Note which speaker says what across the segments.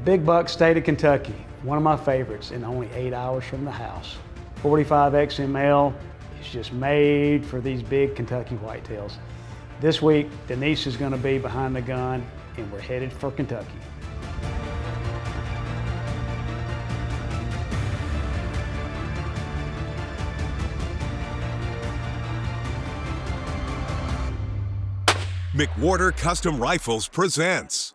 Speaker 1: big buck state of Kentucky, one of my favorites, and only 8 hours from the house. 45 XML is just made for these big Kentucky whitetails. This week, Denise is going to be behind the gun, and we're headed for Kentucky.
Speaker 2: McWhorter Custom Rifles presents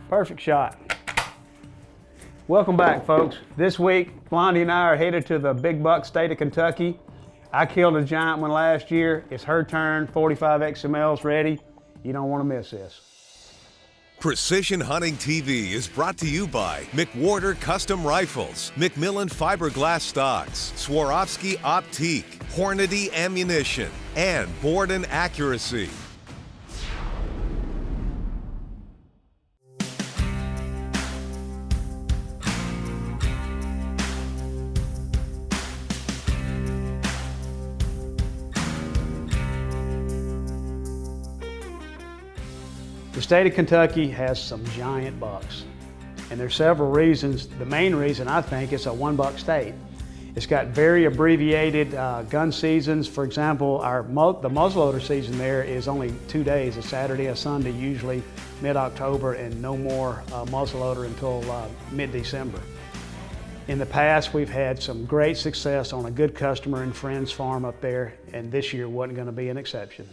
Speaker 1: Perfect shot. Welcome back, folks. This week, Blondie and I are headed to the big buck state of Kentucky. I killed a giant one last year. It's her turn. 45 XML's ready. You don't want to miss this.
Speaker 2: Precision Hunting TV is brought to you by McWhorter Custom Rifles, McMillan Fiberglass Stocks, Swarovski Optique, Hornady Ammunition, and Borden Accuracy.
Speaker 1: The state of Kentucky has some giant bucks, and there's several reasons. The main reason, I think, is a one buck state. It's got very abbreviated gun seasons. For example, the muzzleloader season there is only 2 days, a Saturday, a Sunday, usually mid-October, and no more muzzleloader until mid-December. In the past, we've had some great success on a good customer and friends farm up there, and this year wasn't going to be an exception.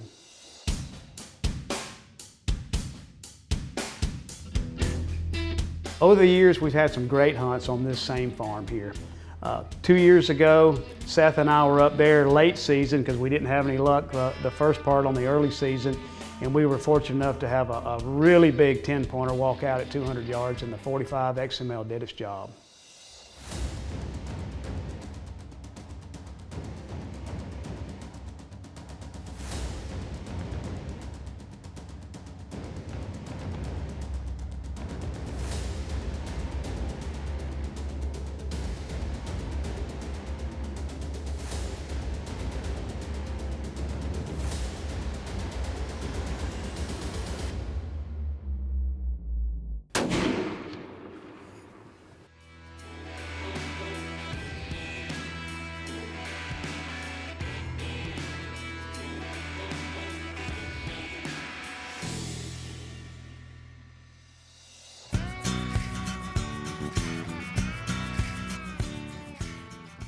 Speaker 1: Over the years, we've had some great hunts on this same farm here. 2 years ago, Seth and I were up there late season because we didn't have any luck the first part on the early season, and we were fortunate enough to have a really big 10-pointer walk out at 200 yards, and the 45 XML did its job.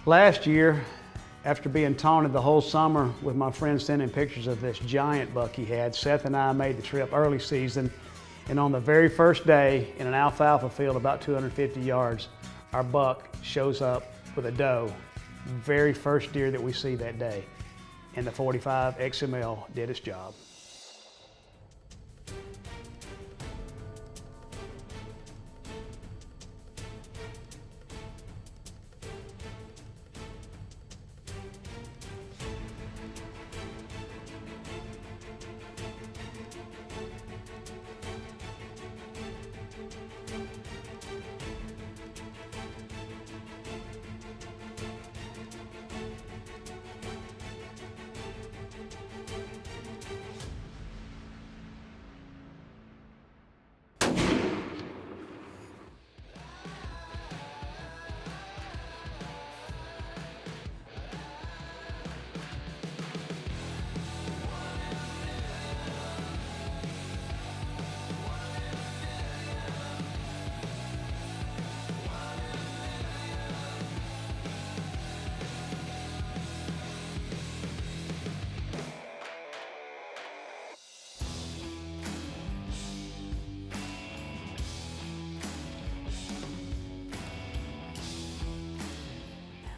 Speaker 1: Last year, after being taunted the whole summer with my friend sending pictures of this giant buck he had, Seth and I made the trip early season, and on the very first day in an alfalfa field about 250 yards, our buck shows up with a doe, very first deer that we see that day, and the 45 XML did its job.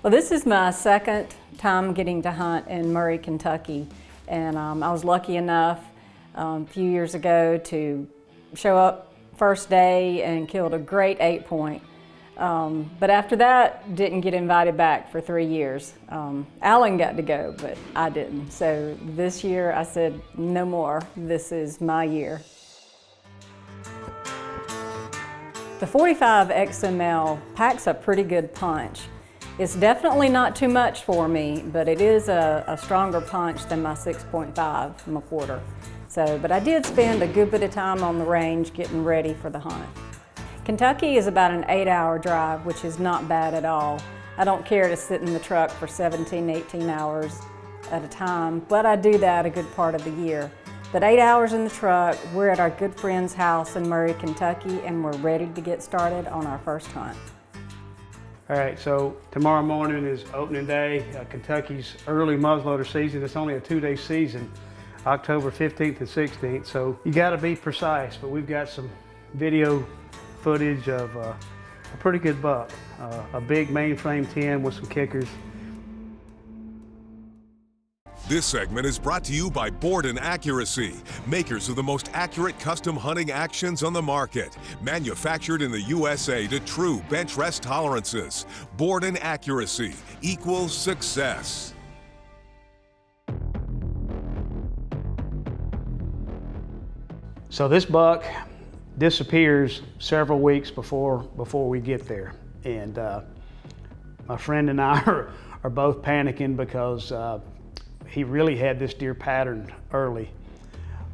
Speaker 3: Well, this is my second time getting to hunt in Murray, Kentucky, and I was lucky enough a few years ago to show up first day and killed a great 8-point. But after that, didn't get invited back for 3 years. Allan got to go, but I didn't. So this year I said, no more, this is my year. The 45 XML packs a pretty good punch. It's definitely not too much for me, but it is a stronger punch than my 6.5 McWhorter. But I did spend a good bit of time on the range getting ready for the hunt. Kentucky is about an 8-hour drive, which is not bad at all. I don't care to sit in the truck for 17, 18 hours at a time, but I do that a good part of the year. But 8 hours in the truck, we're at our good friend's house in Murray, Kentucky, and we're ready to get started on our first hunt.
Speaker 1: All right, so tomorrow morning is opening day, Kentucky's early muzzleloader season. It's only a 2-day season, October 15th and 16th, so you gotta be precise, but we've got some video footage of a pretty good buck, a big mainframe 10 with some kickers.
Speaker 2: This segment is brought to you by Board and Accuracy, makers of the most accurate custom hunting actions on the market. Manufactured in the USA to true bench rest tolerances. Board and Accuracy equals success.
Speaker 1: So this buck disappears several weeks before we get there. And my friend and I are both panicking because he really had this deer patterned early.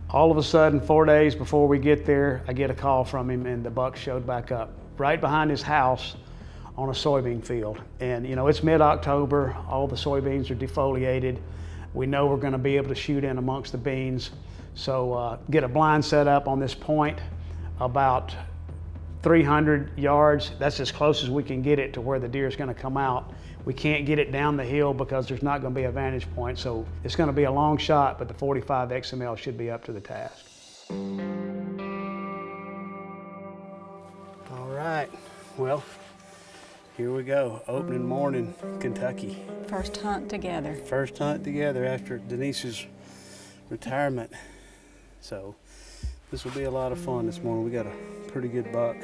Speaker 1: All of a sudden, 4 days before we get there, I get a call from him and the buck showed back up right behind his house on a soybean field. And you know, it's mid-October, all the soybeans are defoliated. We know we're gonna be able to shoot in amongst the beans. So get a blind set up on this point about 300 yards. That's as close as we can get it to where the deer is gonna come out. We can't get it down the hill because there's not going to be a vantage point, so it's going to be a long shot, but the 45 XML should be up to the task. All right, well, here we go. Opening morning, Kentucky.
Speaker 3: First hunt together.
Speaker 1: First hunt together after Denise's retirement. So this will be a lot of fun this morning. We got a pretty good buck,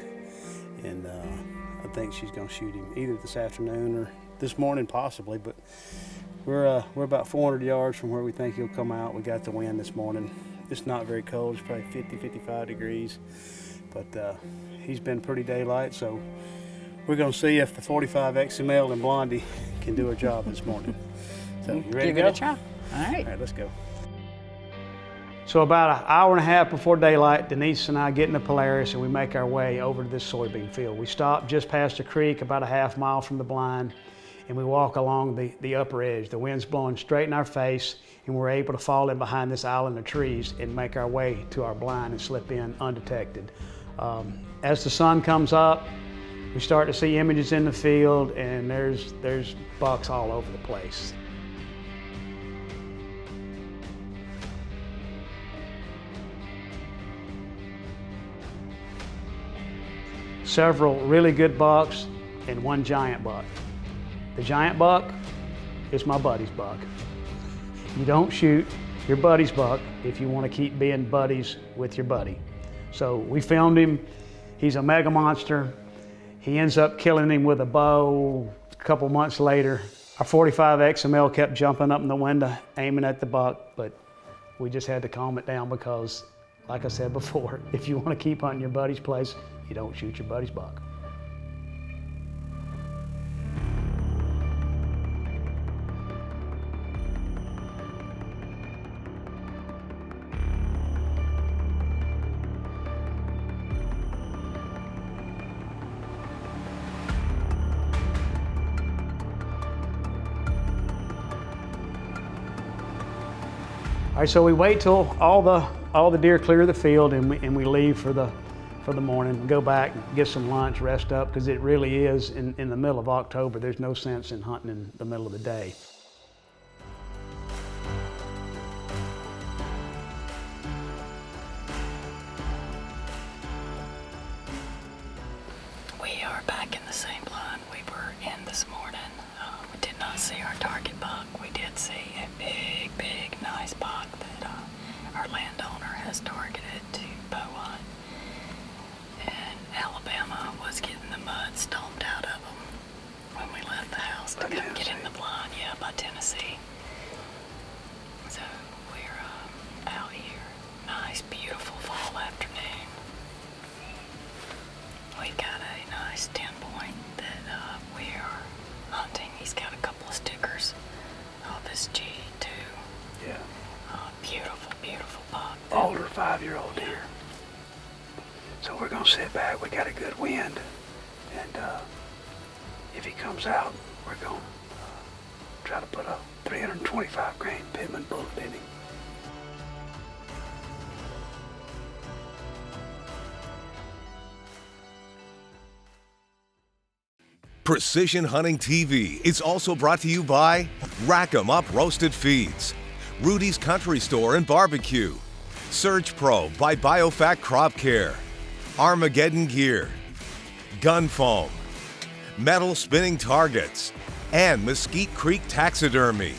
Speaker 1: and I think she's going to shoot him either this afternoon or this morning possibly, but we're about 400 yards from where we think he'll come out. We got the wind this morning. It's not very cold, it's probably 50, 55 degrees, but he's been pretty daylight, so we're gonna see if the 45 XML and Blondie can do a job this morning. So you ready to go?
Speaker 3: Give it a try. All right.
Speaker 1: All right, let's go. So about an hour and a half before daylight, Denise and I get in the Polaris and we make our way over to this soybean field. We stop just past a creek about a half mile from the blind, and we walk along the upper edge. The wind's blowing straight in our face, and we're able to fall in behind this island of trees and make our way to our blind and slip in undetected. As the sun comes up, we start to see images in the field, and there's bucks all over the place. Several really good bucks and one giant buck. The giant buck is my buddy's buck. You don't shoot your buddy's buck if you want to keep being buddies with your buddy. So we filmed him. He's a mega monster. He ends up killing him with a bow a couple months later. Our 45 XML kept jumping up in the window, aiming at the buck, but we just had to calm it down because, like I said before, if you want to keep hunting your buddy's place, you don't shoot your buddy's buck. All right, so we wait till all the deer clear the field, and we leave for the morning, go back, get some lunch, rest up, because it really is in the middle of October. There's no sense in hunting in the middle of the day.
Speaker 3: We are back in the same blind we were in this morning. see. So we're out here. Nice, beautiful fall afternoon. We got a nice 10-point that we are hunting. He's got a couple of stickers of his G2.
Speaker 1: Yeah.
Speaker 3: Beautiful, beautiful buck.
Speaker 1: Older 5-year-old deer. So we're gonna sit back. We got a good wind, and if he comes out, we're gonna try to put a 325 grain Pittman bullet in him.
Speaker 2: Precision Hunting TV is also brought to you by Rack 'em Up Roasted Feeds, Rudy's Country Store and Barbecue, Surge Pro by Biofac Crop Care, Armageddon Gear, Gun Foam, Metal Spinning Targets, and Mesquite Creek Taxidermy.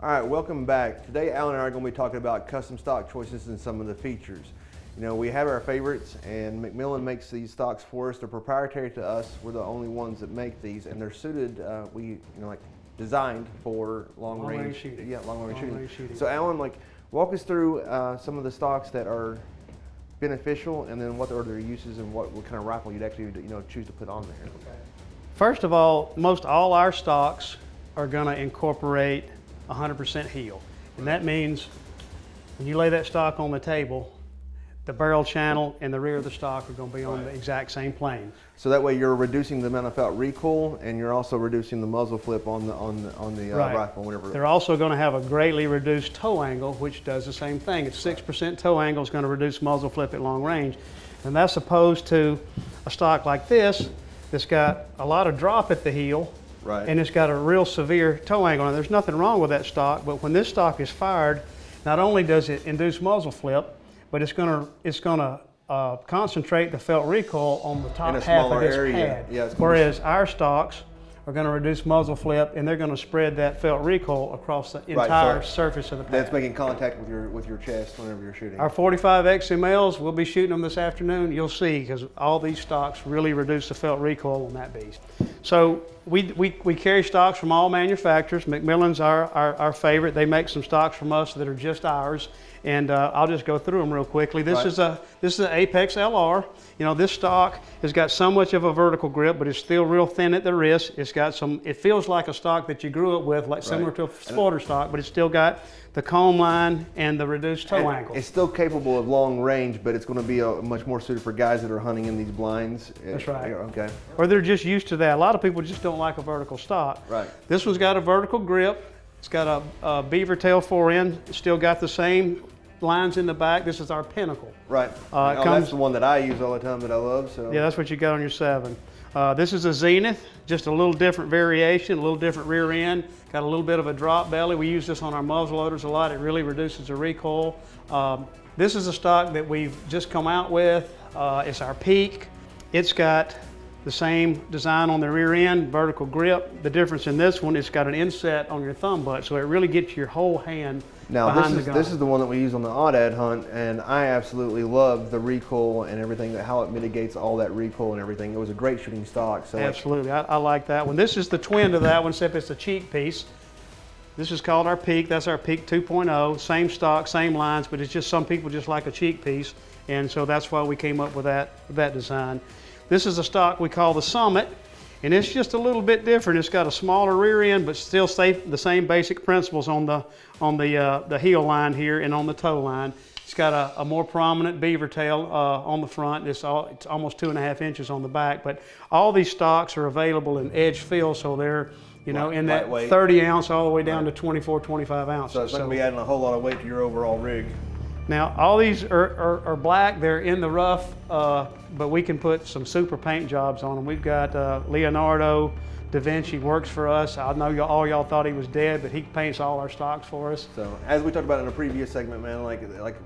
Speaker 4: All right, welcome back. Today, Allan and I are going to be talking about custom stock choices and some of the features. You know, we have our favorites, and McMillan makes these stocks for us. They're proprietary to us. We're the only ones that make these, and they're suited, like designed for long range
Speaker 1: shooting.
Speaker 4: Yeah, long range
Speaker 1: Long-range
Speaker 4: shooting.
Speaker 1: shooting.
Speaker 4: So, Allan, walk us through some of the stocks that are beneficial, and then what are their uses, and what kind of rifle you'd actually choose to put on there.
Speaker 1: First of all, most all our stocks are gonna incorporate 100% heel. And that means when you lay that stock on the table, the barrel channel and the rear of the stock are going to be on the exact same plane.
Speaker 4: So that way you're reducing the amount of felt recoil, and you're also reducing the muzzle flip on the
Speaker 1: Right.
Speaker 4: rifle whenever.
Speaker 1: They're also going to have a greatly reduced toe angle, which does the same thing. It's 6% toe angle is going to reduce muzzle flip at long range. And that's opposed to a stock like this that's got a lot of drop at the heel.
Speaker 4: Right.
Speaker 1: And it's got a real severe toe angle. And there's nothing wrong with that stock, but when this stock is fired, not only does it induce muzzle flip, but it's gonna concentrate the felt recoil on the top half of this pad.
Speaker 4: Yeah,
Speaker 1: Whereas our stocks are gonna reduce muzzle flip, and they're gonna spread that felt recoil across the entire surface of the pad.
Speaker 4: That's making contact with your chest whenever you're shooting.
Speaker 1: Our 45 XMLs, we'll be shooting them this afternoon. You'll see, because all these stocks really reduce the felt recoil on that beast. So we carry stocks from all manufacturers. McMillan's our favorite. They make some stocks from us that are just ours, and I'll just go through them real quickly. This is an Apex LR. You know, this stock has got so much of a vertical grip, but it's still real thin at the wrist. It's got some. It feels like a stock that you grew up with, like similar to a spotter stock, but it's still got the comb line and the reduced toe angle.
Speaker 4: It's still capable of long range, but it's going to be much more suited for guys that are hunting in these blinds.
Speaker 1: That's right.
Speaker 4: Okay.
Speaker 1: Or they're just used to that. A lot of people just don't like a vertical stock.
Speaker 4: Right.
Speaker 1: This one's got a vertical grip. It's got a beaver tail fore-end. It's still got the same lines in the back. This is our Pinnacle.
Speaker 4: Right. That's the one that I use all the time that I love. So.
Speaker 1: Yeah, that's what you got on your 7. This is a Zenith, just a little different variation, a little different rear end, got a little bit of a drop belly. We use this on our muzzleloaders a lot. It really reduces the recoil. This is a stock that we've just come out with. It's our Peak. It's got the same design on the rear end, vertical grip. The difference in this one, it's got an inset on your thumb butt, so it really gets your whole hand behind the gun.
Speaker 4: This is the one that we use on the Aoudad hunt, and I absolutely love the recoil and everything, how it mitigates all that recoil and everything. It was a great shooting stock. So
Speaker 1: absolutely, I like that one. This is the twin to that one, except it's a cheek piece. This is called our Peak. That's our Peak 2.0. Same stock, same lines, but it's just some people just like a cheek piece, and so that's why we came up with that design. This is a stock we call the Summit, and it's just a little bit different. It's got a smaller rear end, but still the same basic principles on the heel line here and on the toe line. It's got a more prominent beaver tail on the front. It's almost 2.5 inches on the back, but all these stocks are available in edge fill, so they're in that 30 ounce all the way down to 24, 25 ounces.
Speaker 4: So it's not going to be adding a whole lot of weight to your overall rig.
Speaker 1: Now, all these are black. They're in the rough, but we can put some super paint jobs on them. We've got Leonardo da Vinci works for us. I know all y'all thought he was dead, but he paints all our stocks for us.
Speaker 4: So, as we talked about in a previous segment, man, like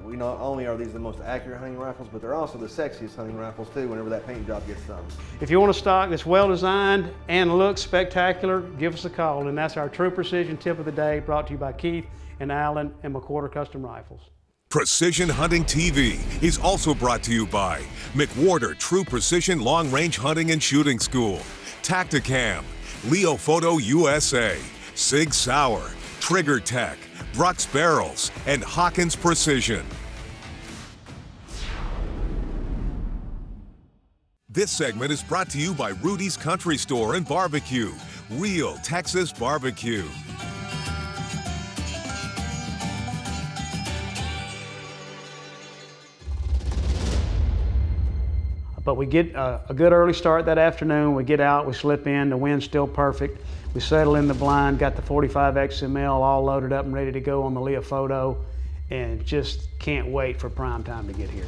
Speaker 4: we not only are these the most accurate hunting rifles, but they're also the sexiest hunting rifles too. Whenever that paint job gets done.
Speaker 1: If you want a stock that's well designed and looks spectacular, give us a call. And that's our True Precision Tip of the Day, brought to you by Keith and Allan and McWhorter Custom Rifles.
Speaker 2: Precision Hunting TV is also brought to you by McWhorter True Precision Long Range Hunting and Shooting School, Tacticam, Leo Photo USA, Sig Sauer, Trigger Tech, Brux Barrels, and Hawkins Precision. This segment is brought to you by Rudy's Country Store and Barbecue, real Texas barbecue.
Speaker 1: But we get a good early start that afternoon. We get out, we slip in, the wind's still perfect. We settle in the blind, got the 45 XML all loaded up and ready to go on the Leo Photo, and just can't wait for prime time to get here.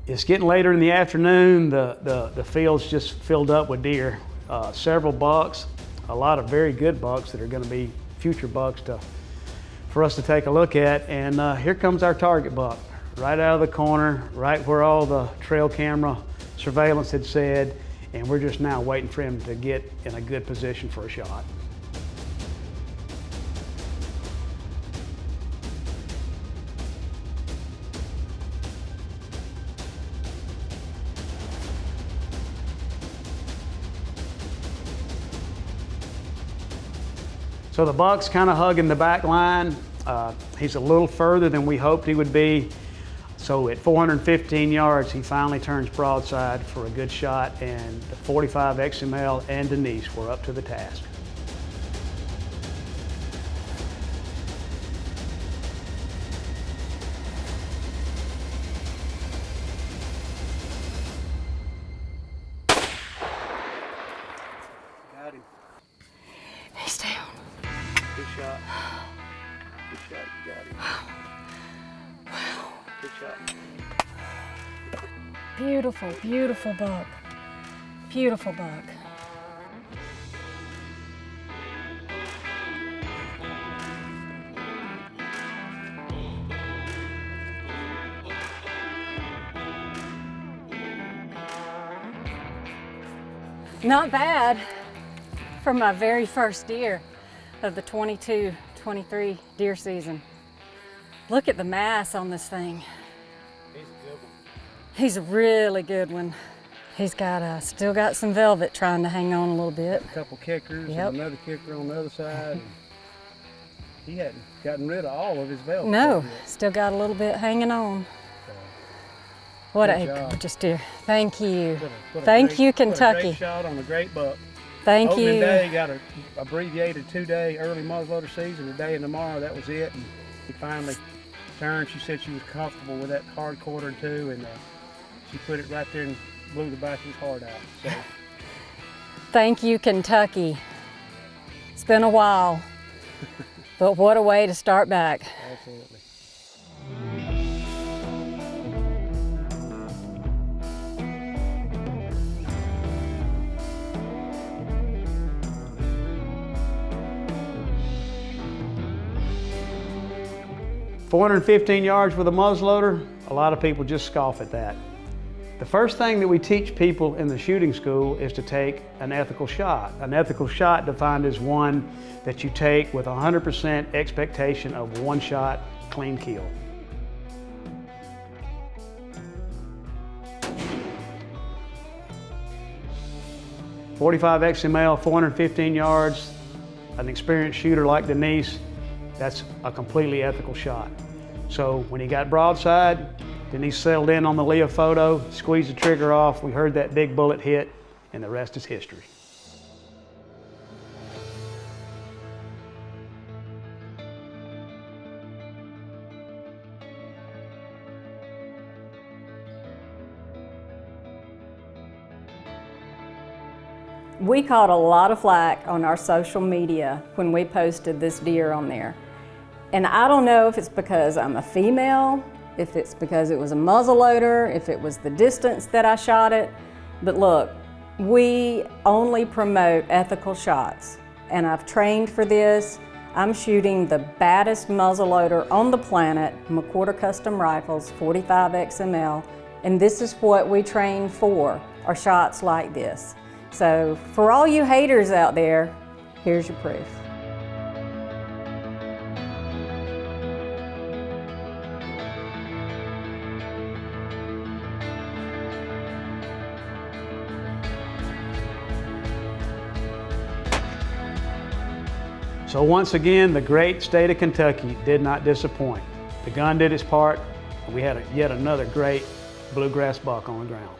Speaker 1: It's getting later in the afternoon. The field's just filled up with deer. Several bucks, a lot of very good bucks that are going to be future bucks for us to take a look at. And here comes our target buck, right out of the corner, right where all the trail camera surveillance had said. And we're just now waiting for him to get in a good position for a shot. So the buck's kind of hugging the back line. He's a little further than we hoped he would be. So at 415 yards, he finally turns broadside for a good shot, and the 45 XML and Denise were up to the task. Got him.
Speaker 3: He's down.
Speaker 1: Good shot. Good shot, you got him. Wow. Good shot.
Speaker 3: Beautiful, beautiful buck. Beautiful buck. Not bad for my very first deer of the 22-23 deer season. Look at the mass on this thing.
Speaker 1: He's a good one.
Speaker 3: He's a really good one. He's got still got some velvet trying to hang on a little bit.
Speaker 1: A couple kickers
Speaker 3: Yep.
Speaker 1: and another kicker on the other side. And he hadn't gotten rid of all of his velvet.
Speaker 3: No,
Speaker 1: yet.
Speaker 3: still got a little bit hanging on. What
Speaker 1: Good
Speaker 3: a
Speaker 1: job.
Speaker 3: gorgeous deer. Thank you.
Speaker 1: What a
Speaker 3: Thank
Speaker 1: great-
Speaker 3: you,
Speaker 1: what a
Speaker 3: Kentucky.
Speaker 1: great shot on a great buck.
Speaker 3: Thank
Speaker 1: Opening
Speaker 3: you.
Speaker 1: day, got an abbreviated 2-day early muzzleloader season. Today and tomorrow, that was it. And he finally turned. She said she was comfortable with that hard 1/4 and she put it right there and blew the back of his heart out. So.
Speaker 3: Thank you, Kentucky. It's been a while, but what a way to start back.
Speaker 1: Absolutely. 415 yards with a muzzleloader, a lot of people just scoff at that. The first thing that we teach people in the shooting school is to take an ethical shot. An ethical shot defined as one that you take with 100% expectation of one shot, clean kill. .45 XML, 415 yards, an experienced shooter like Denise, that's a completely ethical shot. So when he got broadside, Denise settled in on the Leo Photo, squeezed the trigger off, we heard that big bullet hit, and the rest is history.
Speaker 3: We caught a lot of flack on our social media when we posted this deer on there. And I don't know if it's because I'm a female, if it's because it was a muzzleloader, if it was the distance that I shot it. But look, we only promote ethical shots. And I've trained for this. I'm shooting the baddest muzzleloader on the planet, McWhorter Custom Rifles, 45 XML, and this is what we train for, are shots like this. So for all you haters out there, here's your proof.
Speaker 1: So once again, the great state of Kentucky did not disappoint. The gun did its part, and we had yet another great bluegrass buck on the ground.